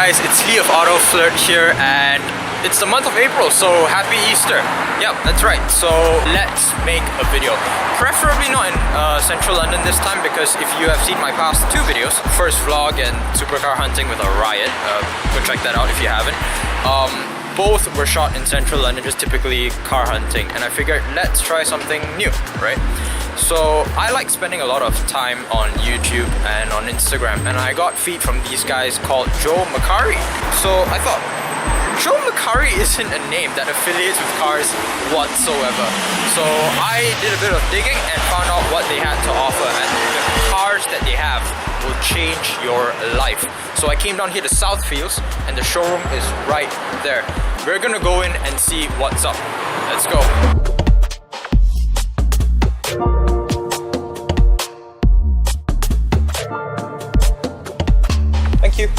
guys, it's Lee of AutoFlirt here, and it's the month of April, so happy Easter. Yep, that's right. So let's make a video. Preferably not in central London this time, because if you have seen my past two videos, first vlog and supercar hunting with a riot, go check that out if you haven't. Both were shot in central London, just typically car hunting, and I figured let's try something new, right? So I like spending a lot of time on YouTube and on Instagram, and I got feed from these guys called Joe Macari. So I thought, Joe Macari isn't a name that affiliates with cars whatsoever. So I did a bit of digging and found out what they had to offer, and the cars that they have will change your life. So I came down here to Southfields, and the showroom is right there. We're gonna go in and see what's up. Let's go. Thank you.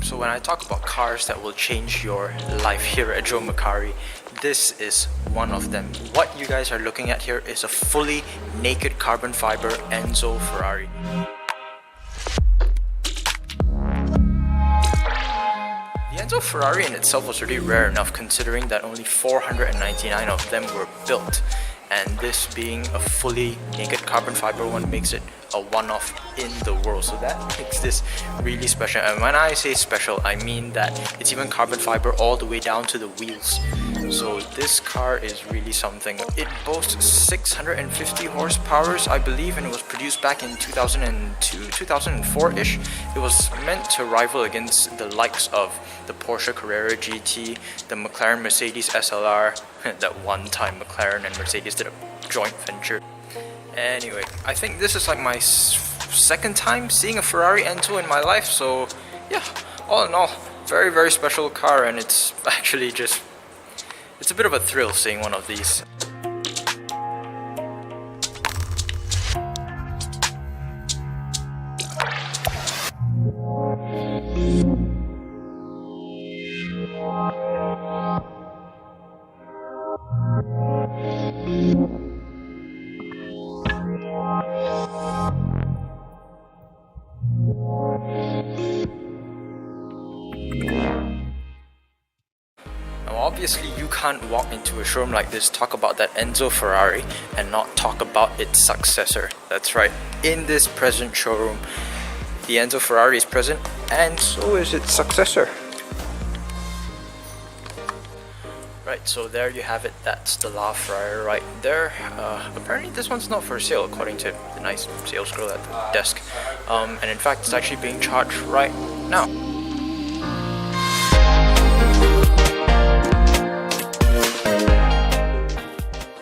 So when I talk about cars that will change your life here at Joe Macari, this is one of them. What you guys are looking at here is a fully naked carbon fiber Enzo Ferrari. The Enzo Ferrari in itself was really rare enough, considering that only 499 of them were built. And this being a fully naked carbon fiber one makes it a one-off in the world, so that makes this really special. And when I say special, I mean that it's even carbon fiber all the way down to the wheels. So this car is really something. It boasts 650 horsepower, I believe, and it was produced back in 2002, 2004-ish. It was meant to rival against the likes of the Porsche Carrera GT, the McLaren Mercedes SLR, that one time McLaren and Mercedes did a joint venture. Anyway, I think this is like my second time seeing a Ferrari Enzo in my life, so yeah, all in all, very, very special car, and it's actually just, it's a bit of a thrill seeing one of these. Obviously, you can't walk into a showroom like this, talk about that Enzo Ferrari, and not talk about its successor. That's right, in this present showroom, the Enzo Ferrari is present, and so is its successor. Right, so there you have it. That's the LaFerrari right there. Apparently this one's not for sale, according to the nice sales girl at the desk. And in fact, it's actually being charged right now.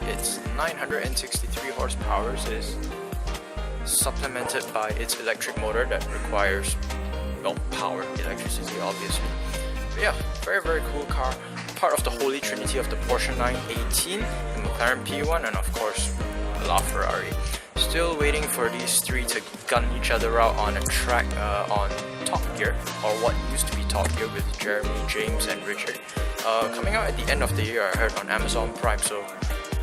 It's 963 horsepower, is supplemented by its electric motor that requires, well, power, electricity, obviously. But yeah, very, very cool car. Part of the holy trinity of the Porsche 918, the McLaren P1, and of course LaFerrari. Still waiting for these three to gun each other out on a track on Top Gear, or what used to be Top Gear, with Jeremy, James and Richard. Coming out at the end of the year, I heard, on Amazon Prime, so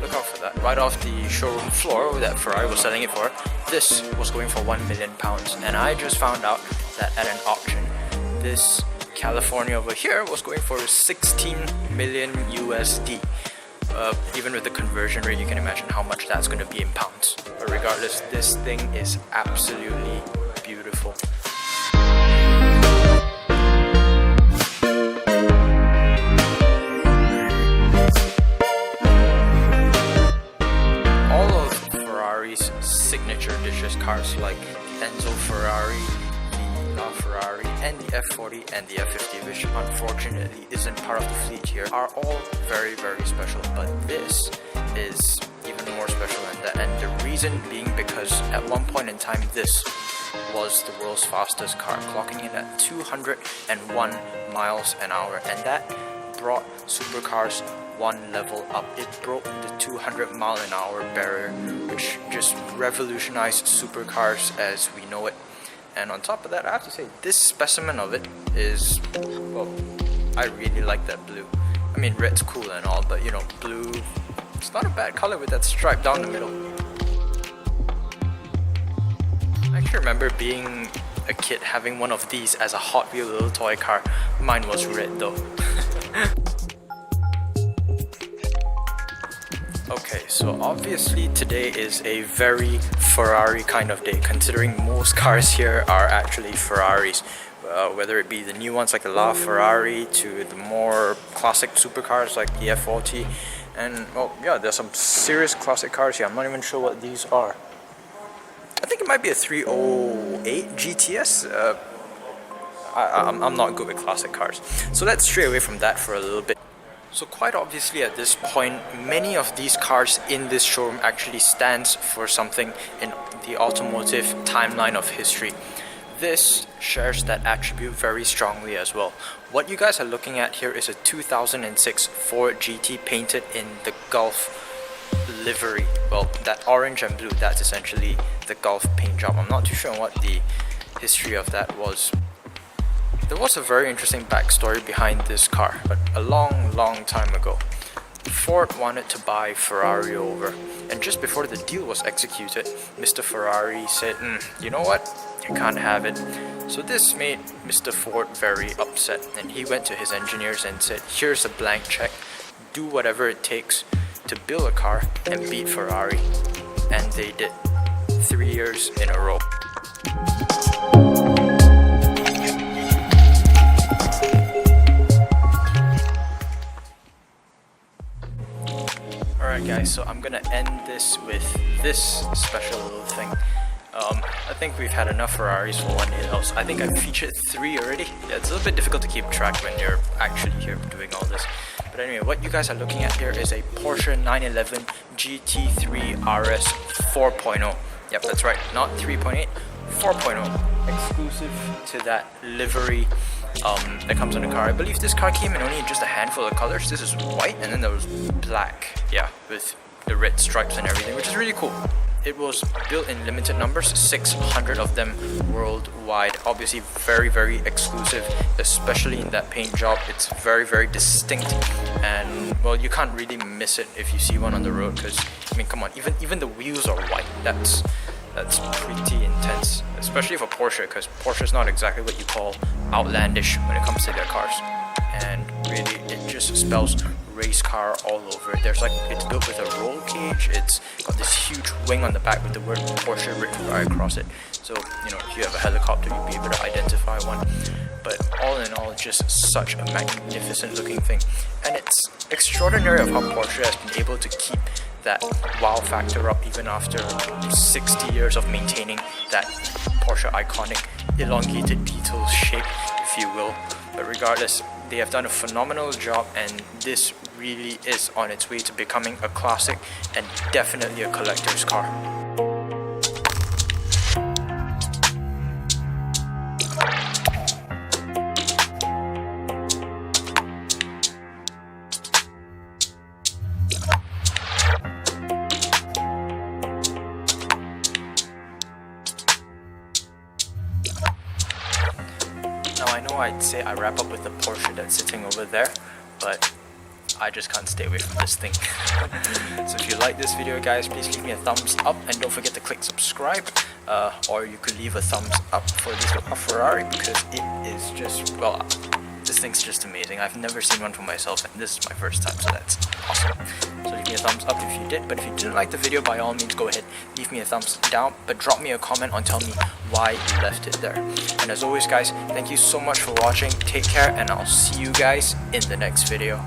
look out for that. Right off the showroom floor that Ferrari was selling it for, this was going for £1 million, and I just found out that at an auction, this California over here was going for 16 million USD. Even with the conversion rate, you can imagine how much that's going to be in pounds. But regardless, this thing is absolutely beautiful. All of Ferrari's signature dishes, cars like Enzo Ferrari, LaFerrari and the F40 and the F50, which unfortunately isn't part of the fleet here, are all very special, but this is even more special than that. And the reason being because at one point in time this was the world's fastest car, clocking in at 201 miles an hour, and that brought supercars one level up. It broke the 200 mile an hour barrier, which just revolutionized supercars as we know it. And on top of that, I have to say, this specimen of it is, well, I really like that blue. I mean, red's cool and all, but you know, blue, it's not a bad color with that stripe down the middle. I actually remember being a kid having one of these as a Hot Wheel little toy car. Mine was red though. Okay, so obviously today is a very Ferrari kind of day, considering most cars here are actually Ferraris. Whether it be the new ones like the LaFerrari to the more classic supercars like the F40. And well, yeah, there's some serious classic cars here. I'm not even sure what these are. I think it might be a 308 GTS. I'm not good with classic cars, so let's stray away from that for a little bit. So quite obviously at this point, many of these cars in this showroom actually stands for something in the automotive timeline of history. This shares that attribute very strongly as well. What you guys are looking at here is a 2006 Ford GT painted in the Gulf livery. Well, that orange and blue, that's essentially the Gulf paint job. I'm not too sure what the history of that was. There was a very interesting backstory behind this car, but a long time ago, Ford wanted to buy Ferrari over, and just before the deal was executed, Mr. Ferrari said, you know what, you can't have it. So this made Mr. Ford very upset, and he went to his engineers and said, here's a blank check, do whatever it takes to build a car and beat Ferrari. And they did, 3 years in a row. Alright guys, so I'm gonna end this with this special little thing. I think we've had enough Ferraris for one day else. I think I've featured 3 already. Yeah, it's a little bit difficult to keep track when you're actually here doing all this. But anyway, what you guys are looking at here is a Porsche 911 GT3 RS 4.0. Yep, that's right, not 3.8, 4.0. Exclusive to that livery that comes on the car. I believe this car came in only just a handful of colors. This is white and then there was black, yeah, with the red stripes and everything, which is really cool. It was built in limited numbers, 600 of them worldwide. Obviously very exclusive, especially in that paint job. It's very distinct, and well, you can't really miss it if you see one on the road, because I mean, come on, even the wheels are white. That's pretty intense, especially for Porsche, because Porsche is not exactly what you call outlandish when it comes to their cars. And really, it just spells race car all over it. There's like, it's built with a roll cage. It's got this huge wing on the back with the word Porsche written right across it. So, you know, if you have a helicopter, you'll be able to identify one. But all in all, just such a magnificent looking thing. And it's extraordinary of how Porsche has been able to keep that wow factor up even after 60 years of maintaining that Porsche iconic elongated beetle shape, if you will. But regardless, they have done a phenomenal job, and this really is on its way to becoming a classic and definitely a collector's car. Now I know I'd say I wrap up with the Porsche that's sitting over there, but I just can't stay away from this thing. So if you like this video guys, please give me a thumbs up, and don't forget to click subscribe, or you could leave a thumbs up for this Ferrari, because it is just, well, this thing's just amazing. I've never seen one for myself, and this is my first time, so that's awesome. So leave me a thumbs up if you did, but if you didn't like the video, by all means go ahead, leave me a thumbs down, but drop me a comment on telling me why you left it there. And as always guys, thank you so much for watching, take care, and I'll see you guys in the next video.